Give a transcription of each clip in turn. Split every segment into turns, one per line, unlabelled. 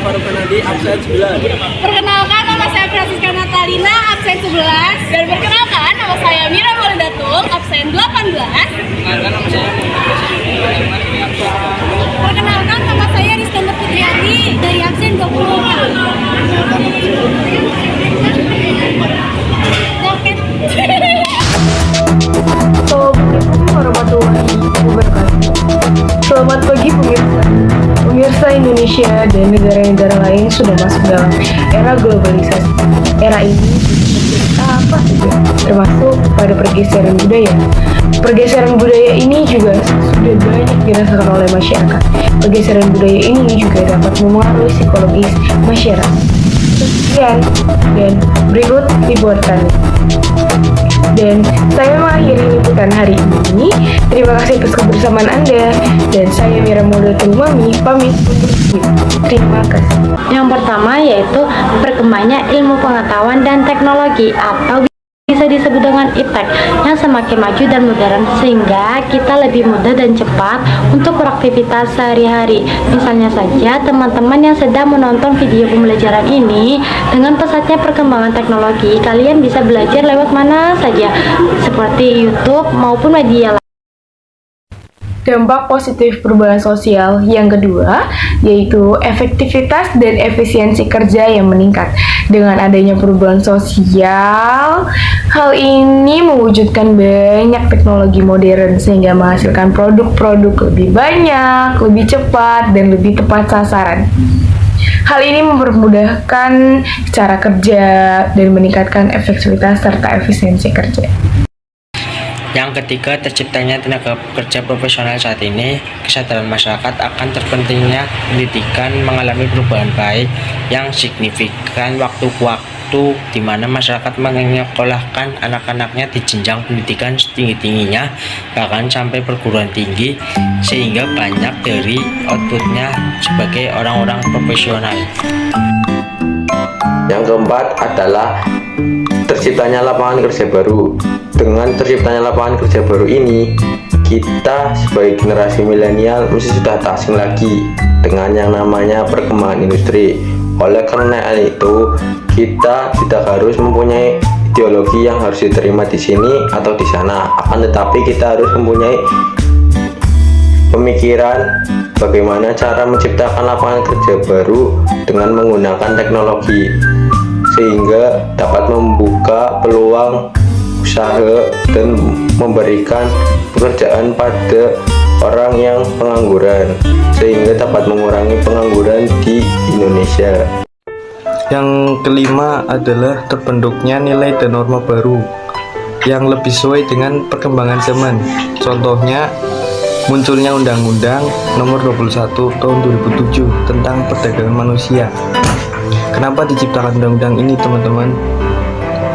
Faruk Kanadi, absen 9.
Perkenalkan, nama saya Francisca Natalina, absen 11. Dan perkenalkan, nama saya Mira Maulidatul, absen 18. Perkenalkan, nama saya Rizka Putriati, dari absen 20.
Assalamualaikum warahmatullahi wabarakatuh. Selamat pagi pemirsa. Pemirsa Indonesia dan negara-negara lain sudah masuk dalam era globalisasi. Era ini bisa apa saja, termasuk pada pergeseran budaya. Pergeseran budaya ini juga sudah banyak dirasakan oleh masyarakat. Pergeseran budaya ini juga dapat mempengaruhi psikologis masyarakat. Sekian dan berikut liputannya. Dan saya mengakhiri liputan hari ini. Terima kasih atas kebersamaan Anda. Dan saya Mira Maulidatul Mami pamit untuk diri. Terima kasih.
Yang pertama yaitu berkembangnya ilmu pengetahuan dan teknologi atau bisa disebut dengan iptek yang semakin maju dan modern sehingga kita lebih mudah dan cepat untuk beraktivitas sehari-hari. Misalnya saja teman-teman yang sedang menonton video pembelajaran ini, dengan pesatnya perkembangan teknologi kalian bisa belajar lewat mana saja seperti YouTube maupun media lain.
Dampak positif perubahan sosial yang kedua yaitu efektivitas dan efisiensi kerja yang meningkat. Dengan adanya perubahan sosial, hal ini mewujudkan banyak teknologi modern sehingga menghasilkan produk-produk lebih banyak, lebih cepat, dan lebih tepat sasaran. Hal ini mempermudahkan cara kerja dan meningkatkan efektivitas serta efisiensi kerja.
Yang ketiga, terciptanya tenaga kerja profesional saat ini. Kesadaran masyarakat akan terpentingnya pendidikan mengalami perubahan baik yang signifikan waktu ke waktu, di mana masyarakat menyekolahkan anak-anaknya di jenjang pendidikan setinggi-tingginya, bahkan sampai perguruan tinggi, sehingga banyak dari outputnya sebagai orang-orang profesional.
Yang keempat adalah terciptanya lapangan kerja baru. Dengan terciptanya lapangan kerja baru ini, kita sebagai generasi milenial mesti sudah tak asing lagi dengan yang namanya perkembangan industri. Oleh karena itu, kita tidak harus mempunyai ideologi yang harus diterima di sini atau di sana. Akan tetapi kita harus mempunyai pemikiran bagaimana cara menciptakan lapangan kerja baru dengan menggunakan teknologi, sehingga dapat membuka peluang usaha dan memberikan pekerjaan pada orang yang pengangguran, sehingga dapat mengurangi pengangguran di Indonesia.
Yang kelima adalah terbentuknya nilai dan norma baru yang lebih sesuai dengan perkembangan zaman. Contohnya, munculnya Undang-Undang Nomor 21 Tahun 2007 tentang perdagangan manusia. Kenapa diciptakan undang-undang ini, teman-teman?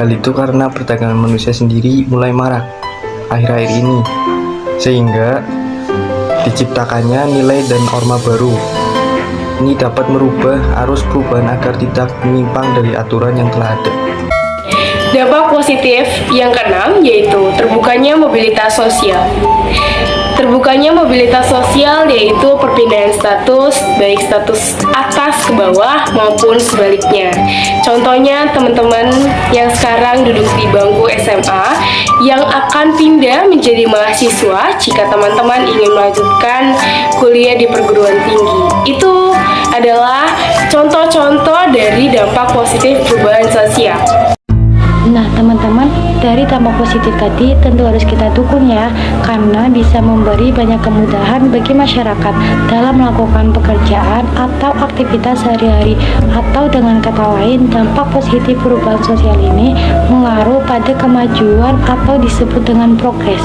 Hal itu karena perdagangan manusia sendiri mulai marak akhir-akhir ini, sehingga diciptakannya nilai dan norma baru. Ini dapat merubah arus perubahan agar tidak menyimpang dari aturan yang telah ada.
Dampak positif yang keenam yaitu terbukanya mobilitas sosial. Terbukanya mobilitas sosial yaitu perpindahan status, baik status atas ke bawah maupun sebaliknya. Contohnya teman-teman yang sekarang duduk di bangku SMA yang akan pindah menjadi mahasiswa jika teman-teman ingin melanjutkan kuliah di perguruan tinggi. Itu adalah contoh-contoh dari dampak positif perubahan sosial.
Nah teman-teman, dari dampak positif tadi tentu harus kita dukung ya, karena bisa memberi banyak kemudahan bagi masyarakat dalam melakukan pekerjaan atau aktivitas sehari-hari. Atau dengan kata lain, dampak positif perubahan sosial ini mengaruh pada kemajuan atau disebut dengan progres.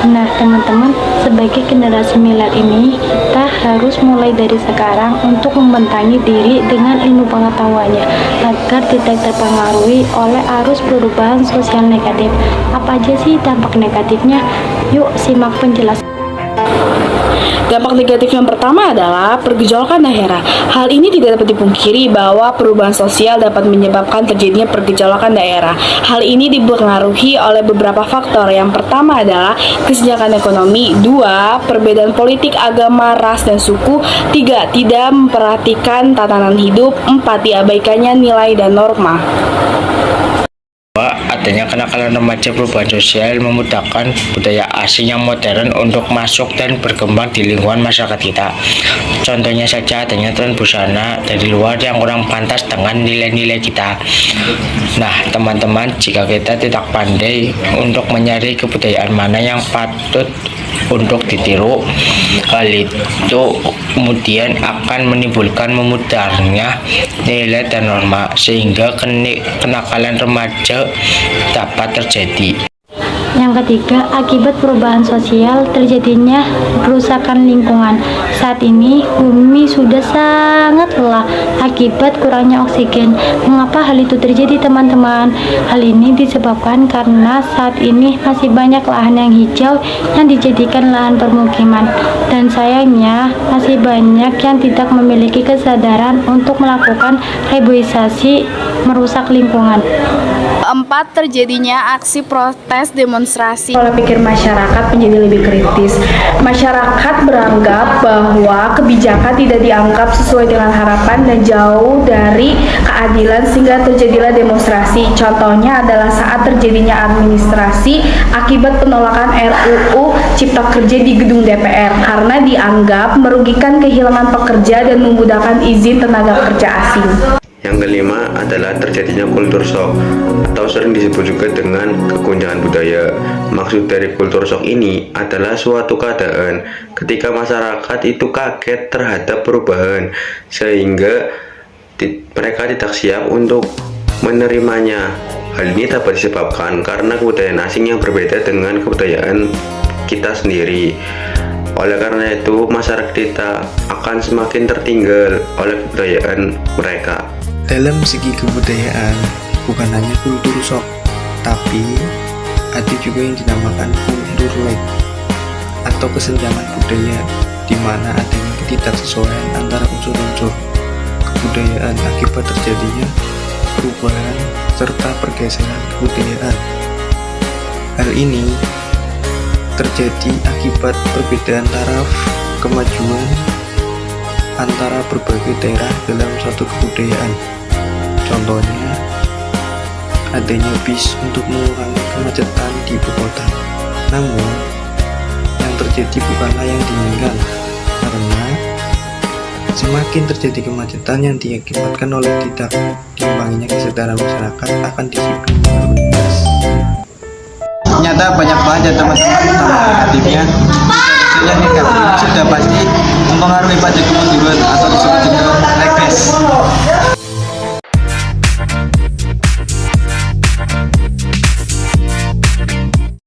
Nah teman-teman, sebagai generasi milenial ini, kita harus mulai dari sekarang untuk membentangi diri dengan ilmu pengetahuannya agar tidak terpengaruhi oleh arus perubahan sosial negatif. Apa aja sih dampak negatifnya? Yuk simak penjelasan.
Dampak negatif yang pertama adalah pergejolakan daerah. Hal ini tidak dapat dipungkiri bahwa perubahan sosial dapat menyebabkan terjadinya pergejolakan daerah. Hal ini dipengaruhi oleh beberapa faktor. Yang pertama adalah kesenjangan ekonomi, 2. Perbedaan politik, agama, ras, dan suku, 3. Tidak memperhatikan tatanan hidup, 4. Diabaikannya nilai dan norma.
Adanya kenakalan remaja, perubahan sosial memudahkan budaya asing yang modern untuk masuk dan berkembang di lingkungan masyarakat kita. Contohnya saja adanya tren busana dari luar yang kurang pantas dengan nilai-nilai kita. Nah, teman-teman, jika kita tidak pandai untuk mencari kebudayaan mana yang patut untuk ditiru, hal itu kemudian akan menimbulkan memudarnya nilai dan norma, sehingga kenakalan remaja dapat terjadi.
Yang ketiga, akibat perubahan sosial terjadinya kerusakan lingkungan. Saat ini bumi sudah sangat lelah akibat kurangnya oksigen. Mengapa hal itu terjadi, teman-teman? Hal ini disebabkan karena saat ini masih banyak lahan yang hijau yang dijadikan lahan permukiman, dan sayangnya masih banyak yang tidak memiliki kesadaran untuk melakukan reboisasi merusak lingkungan.
4. Terjadinya aksi protes demonstrasi.
Pola pikir masyarakat menjadi lebih kritis. Masyarakat beranggap bahwa kebijakan tidak dianggap sesuai dengan harapan dan jauh dari keadilan, sehingga terjadilah demonstrasi. Contohnya adalah saat terjadinya administrasi akibat penolakan RUU Cipta Kerja di gedung DPR karena dianggap merugikan kehilangan pekerja dan memudahkan izin tenaga kerja asing.
Yang kelima adalah terjadinya kultur shock atau sering disebut juga dengan kegoncangan budaya. Maksud dari kultur shock ini adalah suatu keadaan ketika masyarakat itu kaget terhadap perubahan sehingga mereka tidak siap untuk menerimanya. Hal ini dapat disebabkan karena kebudayaan asing yang berbeda dengan kebudayaan kita sendiri. Oleh karena itu, masyarakat kita akan semakin tertinggal oleh kebudayaan mereka.
Dalam segi kebudayaan, bukan hanya kultur shock, tapi ada juga yang dinamakan kultur lag atau kesenjangan budaya, di mana adanya ketidaksesuaian antara unsur-unsur kebudayaan akibat terjadinya perubahan serta pergeseran kebudayaan. Hal ini terjadi akibat perbedaan taraf kemajuan antara berbagai daerah dalam suatu kebudayaan. Contohnya, adanya bis untuk mengurangi kemacetan di ibu kota. Namun, yang terjadi bukanlah yang diinginkan, karena semakin terjadi kemacetan yang diakibatkan oleh tidak diimbanginya kesadaran masyarakat akan disiplin lalu lintas.
Ternyata banyak banget ya teman-teman dampak negatifnya. Yang negatif sudah pasti mempengaruhi pada kemunduran atau disebut